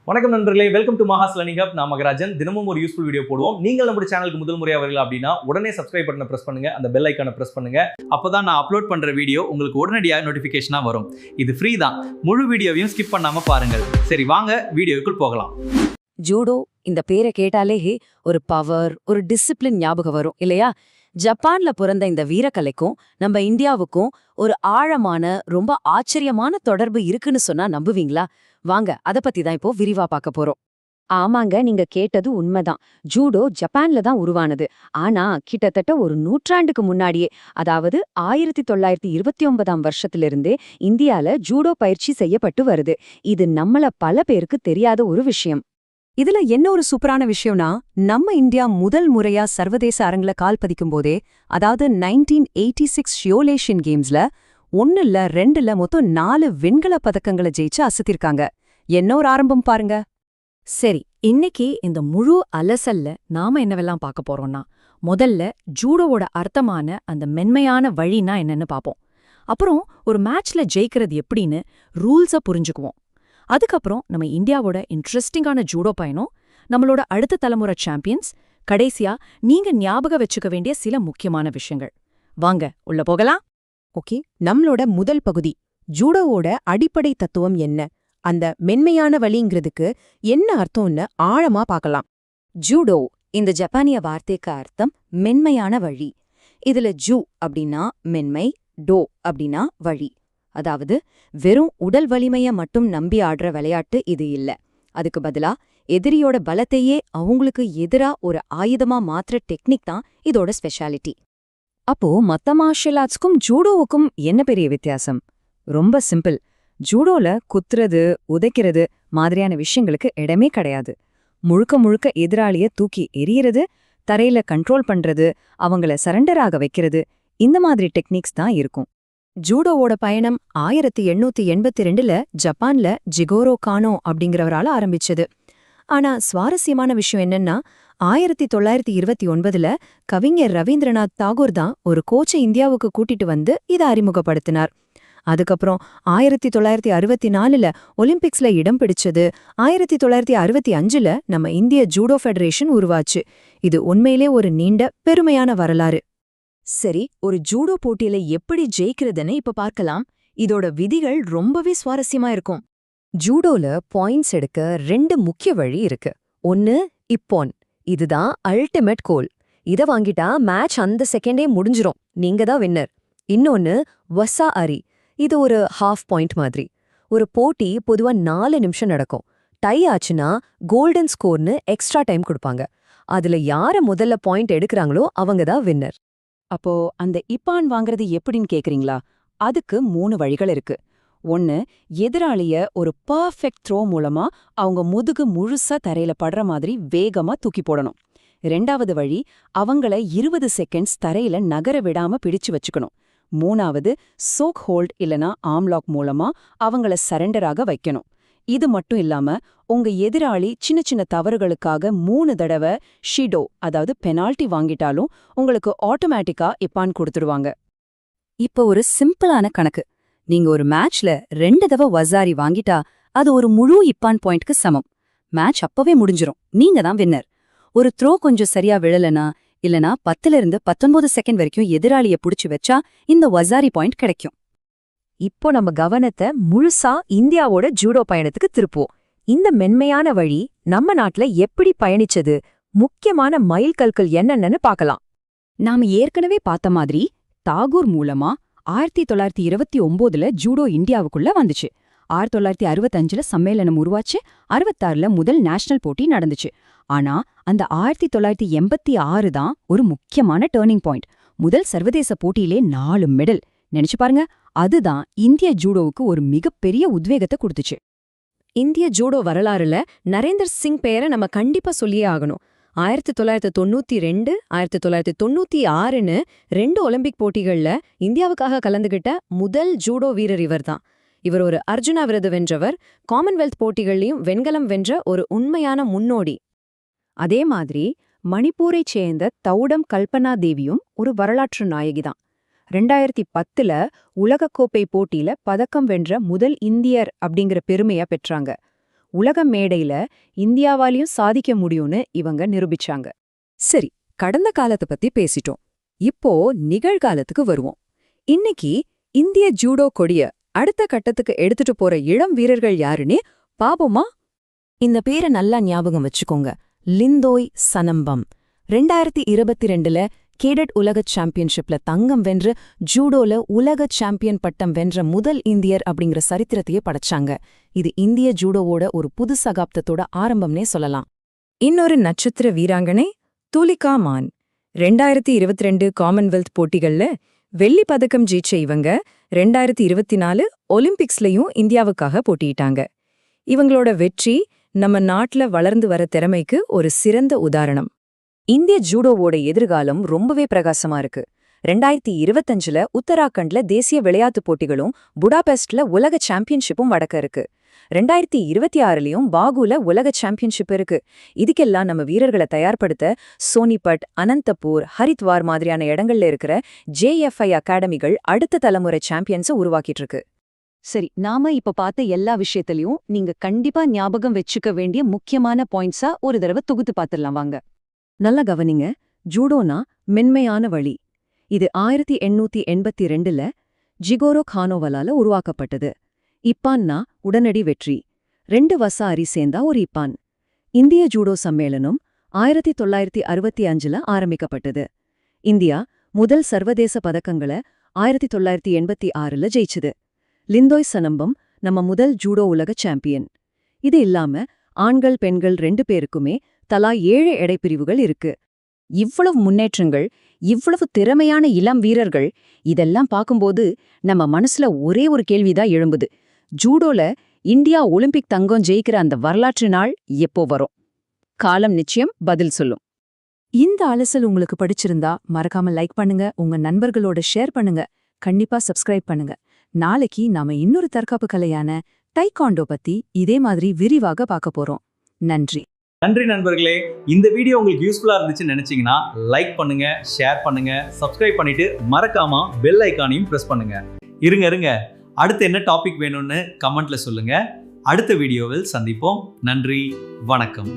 வணக்கம் நண்பர்களே, welcome to Maha's learning hub. நான் மகராஜன். தினமும் ஒரு யூஸ்ஃபுல் வீடியோ போடுவோம். நீங்கள் நம்ம சேனலுக்கு முதல் முறையாக வரீங்க அப்படின்னா உடனே சப்ஸ்கிரைப் பட்டனை பிரஸ் பண்ணுங்க, அந்த பெல் ஐக்கானை பிரஸ் பண்ணுங்க. அப்பதான் நான் அப்லோட் பண்ற வீடியோ உங்களுக்கு உடனடியாக நோட்டிபிகேஷனா வரும். இது ஃப்ரீ தான். முழு வீடியோவையும் ஸ்கிப் பண்ணாம பாருங்கள். சரி, வாங்க வீடியோக்குள் போகலாம். ஜூடோ இந்த பேரை கேட்டாலே ஒரு பவர், ஒரு டிசிப்ளின் ஞாபகம் வரும் இல்லையா? ஜப்பான்ல பிறந்த இந்த வீரக்கலைக்கும் நம்ம இந்தியாவுக்கும் ஒரு ஆழமான, ரொம்ப ஆச்சரியமான தொடர்பு இருக்குன்னு சொன்னா நம்புவீங்களா? வாங்க அத பத்தி தான் இப்போ விரிவா பார்க்க போறோம். ஆமாங்க, நீங்க கேட்டது உண்மைதான். ஜூடோ ஜப்பான்ல தான் உருவானது. ஆனா கிட்டத்தட்ட ஒரு நூற்றாண்டுக்கு முன்னாடியே, அதாவது 1929ஆம் வருஷத்திலிருந்தே இந்தியால ஜூடோ பயிற்சி செய்யப்பட்டு வருது. இது நம்மள பல பேருக்கு தெரியாத ஒரு விஷயம். இதுல என்ன ஒரு சூப்பரான விஷயம்னா, நம்ம இந்தியா முதல் முறையா சர்வதேச அரங்குல கால் பதிக்கும் போதே, அதாவது 1986 ஷியோலேஷியன் கேம்ஸ்ல 1 இல்ல 2 இல்ல மொத்தம் 4 வெண்கல பதக்கங்களை ஜெயிச்சு அசத்திருக்காங்க. என்ன ஒரு ஆரம்பம் பாருங்க. சரி, இன்னைக்கு இந்த முழு அலசல்ல நாம என்னவெல்லாம் பார்க்க போறோம்னா, முதல்ல ஜூடோவோட அர்த்தமான அந்த மென்மையான வழினா என்னன்னு பாப்போம். அப்புறம் ஒரு மேட்ச்ல ஜெயிக்கிறது எப்படின்னு ரூல்ஸ புரிஞ்சுக்குவோம். அதுக்கப்புறம் நம்ம இந்தியாவோட இன்ட்ரெஸ்டிங்கான ஜூடோ பயணம், நம்மளோட அடுத்த தலைமுறை சாம்பியன்ஸ், கடைசியா நீங்க ஞாபகம் வச்சுக்க வேண்டிய சில முக்கியமான விஷயங்கள். வாங்க உள்ள போகலாம். ஓகே, நம்மளோட முதல் பகுதி ஜூடோவோட அடிப்படை தத்துவம் என்ன, அந்த மென்மையான வழிங்கிறதுக்கு என்ன அர்த்தம்னு ஆழமா பார்க்கலாம். ஜூடோ இந்த ஜப்பானிய வார்த்தைக்கு அர்த்தம் மென்மையான வழி. இதுல ஜூ அப்படின்னா மென்மை, டோ அப்படின்னா வழி. அதாவது வெறும் உடல் வலிமைய மட்டும் நம்பி ஆடுற விளையாட்டு இது இல்ல. அதுக்கு பதிலா எதிரியோட பலத்தையே அவங்களுக்கு எதிரா ஒரு ஆயுதமா மாத்துற டெக்னிக் தான் இதோட ஸ்பெஷாலிட்டி. அப்போ மத்த மார்ஷல் ஆர்ட்ஸ்க்கும் ஜூடோவுக்கும் என்ன பெரிய வித்தியாசம்? ரொம்ப சிம்பிள். ஜூடோல குத்துறது, உதைக்கிறது மாதிரியான விஷயங்களுக்கு இடமே கிடையாது. முழுக்க முழுக்க எதிராளிய தூக்கி எறியறது, தரையில கண்ட்ரோல் பண்றது, அவங்கள சரண்டராக வைக்கிறது, இந்த மாதிரி டெக்னிக்ஸ் தான் இருக்கும். ஜூடோவோட பயணம் 1882ல ஜப்பான்ல ஜிகோரோ கானோ அப்படிங்கிறவரால ஆரம்பிச்சது. ஆனா சுவாரஸ்யமான விஷயம் என்னன்னா, 1929ல கவிஞர் ரவீந்திரநாத் தாகூர் தான் ஒரு கோச்சை இந்தியாவுக்கு கூட்டிட்டு வந்து இதை அறிமுகப்படுத்தினார். அதுக்கப்புறம் 1964ல ஒலிம்பிக்ஸ்ல இடம் பிடிச்சது. 1965ல நம்ம இந்திய ஜூடோ ஃபெடரேஷன் உருவாச்சு. இது உண்மையிலே ஒரு நீண்ட பெருமையான வரலாறு. சரி, ஒரு ஜூடோ போட்டியில எப்படி ஜெயிக்கிறதுன்னு இப்ப பார்க்கலாம். இதோட விதிகள் ரொம்பவே சுவாரஸ்யமா இருக்கும். ஜூடோல பாயிண்ட்ஸ் எடுக்க 2 முக்கிய வழி இருக்கு. ஒன்னு இப்போன், இதுதான் அல்டிமேட் கோல். இத வாங்கிட்டா மேட்ச் அந்த செகண்டே முடிஞ்சிரும், நீங்க தான் வின்னர். இன்னொன்னு வசா அரி, இது ஒரு ஹாஃப் பாயிண்ட் மாதிரி. ஒரு போட்டி பொதுவா 4 நிமிஷம் நடக்கும். டை ஆச்சுன்னா கோல்டன் ஸ்கோர்னு எக்ஸ்ட்ரா டைம் கொடுப்பாங்க. அதுல யார முதல்ல பாயிண்ட் எடுக்கிறாங்களோ அவங்க தான் வின்னர். அப்போ அந்த இப்பான் வாங்குறது எப்படின்னு கேக்குறீங்களா? அதுக்கு 3 வழிகள் இருக்கு. ஒன்னு, எதிராளிய ஒரு பர்ஃபெக்ட் த்ரோ மூலமா அவங்க முதுகு முழுசா தரையில படுற மாதிரி வேகமா தூக்கி போடணும். 2வது வழி, அவங்கள 20 செகண்ட்ஸ் தரையில நகர விடாம பிடிச்சு வச்சுக்கணும். 3வது, சோக் ஹோல்ட் இல்லனா ஆம்லாக் மூலமா அவங்கள சரண்டராக வைக்கணும். இது மட்டும் இல்லாம உங்க எதிராளி சின்ன சின்ன தவறுகளுக்காக 3 தடவை ஷிடோ, அதாவது பெனால்டி வாங்கிட்டாலும் உங்களுக்கு ஆட்டோமேட்டிக்கா இப்பான் கொடுத்துடுவாங்க. இப்ப ஒரு சிம்பிளான கணக்கு. நீங்க ஒரு மேட்ச்ல 2 தடவை வசாரி வாங்கிட்டா அது ஒரு முழு இப்பான் பாயிண்ட்க்கு சமம். மேட்ச் அப்பவே முடிஞ்சிரும், நீங்க தான் வின்னர். ஒரு த்ரோ கொஞ்சம் சரியா விழலனா, இல்லனா 10லிருந்து 19 செகண்ட் வரைக்கும் எதிராளிய புடிச்சு வச்சா இந்த வசாரி பாயிண்ட் கிடைக்கும். இப்போ நம்ம கவனத்தை முழுசா இந்தியாவோட ஜூடோ பயணத்துக்கு திருப்புவோம். இந்த மென்மையான வழி நம்ம நாட்டுல எப்படி பயணிச்சது, முக்கியமான மைல்கற்கள் என்னென்னு பார்க்கலாம். நாம ஏற்கனவே பார்த்த மாதிரி தாகூர் மூலமா 1929ல ஜூடோ இந்தியாவுக்குள்ள வந்துச்சு. 1965ல சம்மேளனம் உருவாச்சு. 66ல முதல் நேஷனல் போட்டி நடந்துச்சு. ஆனா அந்த 1986 தான் ஒரு முக்கியமான டர்னிங் பாயிண்ட். முதல் சர்வதேச போட்டியிலே 4 மெடல். நினைச்சு பாருங்க, அதுதான் இந்திய ஜூடோவுக்கு ஒரு மிகப்பெரிய உத்வேகத்தை கொடுத்துச்சு. இந்திய ஜூடோ வரலாறுல நரேந்தர் சிங் பெயரை நம்ம கண்டிப்பா சொல்லியே ஆகணும். 1992, 1996ன்னு 2 ஒலிம்பிக் போட்டிகள்ல இந்தியாவுக்காக கலந்துகிட்ட முதல் ஜூடோ வீரர் இவர்தான். இவர் ஒரு அர்ஜுனா விருது வென்றவர். காமன்வெல்த் போட்டிகள்லயும் வெண்கலம் வென்ற ஒரு உண்மையான முன்னோடி. அதே மாதிரி மணிப்பூரைச் சேர்ந்த தௌடம் கல்பனா தேவியும் ஒரு வரலாற்று நாயகிதான். 2010ல உலகக்கோப்பை போட்டியில பதக்கம் வென்ற முதல் இந்தியர் அப்படிங்கிற பெருமையா பெற்றாங்க. உலக மேடையில இந்தியாவாலையும் சாதிக்க முடியும்னு இவங்க நிரூபிச்சாங்க. சரி, கடந்த காலத்தை பத்தி பேசிட்டோம். இப்போ நிகழ்காலத்துக்கு வருவோம். இன்னைக்கு இந்திய ஜூடோ கொடிய அடுத்த கட்டத்துக்கு எடுத்துட்டு போற இளம் வீரர்கள் யாருன்னு பாப்போமா? இந்த பேரை நல்லா ஞாபகம் வச்சுக்கோங்க. லிந்தோய் சனம்பம் 2022ல கேடட் உலக சாம்பியன்ஷிப்ல தங்கம் வென்று ஜூடோல உலக சாம்பியன் பட்டம் வென்ற முதல் இந்தியர் அப்படிங்கிற சரித்திரத்தையே படைச்சாங்க. இது இந்திய ஜூடோவோட ஒரு புது சகாப்தத்தோட ஆரம்பம்னே சொல்லலாம். இன்னொரு நட்சத்திர வீராங்கனை தூலிகா மான். 2022 காமன்வெல்த் போட்டிகள்ல வெள்ளி பதக்கம் ஜெயிச்ச இவங்க 2024 ஒலிம்பிக்ஸ்லயும் இந்தியாவுக்காக போட்டியிட்டாங்க. இவங்களோட வெற்றி நம்ம நாட்டுல வளர்ந்து வர திறமைக்கு ஒரு சிறந்த உதாரணம். இந்திய ஜூடோவோட எதிர்காலம் ரொம்பவே பிரகாசமா இருக்கு. 2025ல உத்தராகண்ட்ல தேசிய விளையாட்டுப் போட்டிகளும் புடாபெஸ்ட்ல உலக சாம்பியன்ஷிப்பும் நடக்க இருக்கு. 2026லயும் பாகுல உலக சாம்பியன்ஷிப் இருக்கு. இதுக்கெல்லாம் நம்ம வீரர்களை தயார்படுத்த சோனிபட், அனந்தபூர், ஹரித்வார் மாதிரியான இடங்கள்ல இருக்கிற JFI அகாடமிகள் அடுத்த தலைமுறை சாம்பியன்ஸை உருவாக்கிட்டு இருக்கு. சரி, நாம இப்ப பார்த்த எல்லா விஷயத்திலயும் நீங்க கண்டிப்பா ஞாபகம் வச்சுக்க வேண்டிய முக்கியமான பாயிண்ட்ஸா ஒரு தடவை தொகுத்து பார்த்துடலாம் வாங்க. நல்லா கவனிங்க. ஜூடோனா மென்மையான வழி. இது 1882ல ஜிகோரோ கானோவாலால உருவாக்கப்பட்டது. இப்பான்னா உடனடி வெற்றி. 2 வசாரி சேர்ந்தா ஒரு இப்பான். இந்திய ஜூடோ சம்மேளனம் 1965ல ஆரம்பிக்கப்பட்டது. இந்தியா முதல் சர்வதேச பதக்கங்களை 1986ல ஜெயிச்சுது. லிந்தோய் சனம்பம் நம்ம முதல் ஜூடோ உலக சாம்பியன். இது இல்லாம ஆண்கள் பெண்கள் 2 பேருக்குமே தலா 7 எடைப்பிரிவுகள் இருக்கு. இவ்வளவு முன்னேற்றங்கள், இவ்வளவு திறமையான இளம் வீரர்கள், இதெல்லாம் பார்க்கும்போது நம்ம மனசுல ஒரே ஒரு கேள்விதான் எழும்புது. ஜூடோல இந்தியா ஒலிம்பிக் தங்கம் ஜெயிக்கிற அந்த வரலாற்று நாள் எப்போ வரும்? காலம் நிச்சயம் பதில் சொல்லும். இந்த அலசல் உங்களுக்கு பிடிச்சிருந்தா மறக்காம லைக் பண்ணுங்க, உங்க நண்பர்களோட ஷேர் பண்ணுங்க, கண்டிப்பா சப்ஸ்கிரைப் பண்ணுங்க. நாளைக்கு நாம இன்னொரு தற்காப்பு கலையான டைகாண்டோ பத்தி இதே மாதிரி விரிவாக பார்க்க போறோம். நன்றி. நன்றி நண்பர்களே. இந்த வீடியோ உங்களுக்கு யூஸ்ஃபுல்லா இருந்துச்சுன்னு நினைச்சீங்கன்னா லைக் பண்ணுங்க, ஷேர் பண்ணுங்க, சப்ஸ்கிரைப் பண்ணிட்டு மறக்காம பெல் ஐகானையும் பிரஸ் பண்ணுங்க. இருங்க அடுத்து என்ன டாபிக் வேணும்னு கமெண்ட்ல சொல்லுங்க. அடுத்த வீடியோவில் சந்திப்போம். நன்றி, வணக்கம்.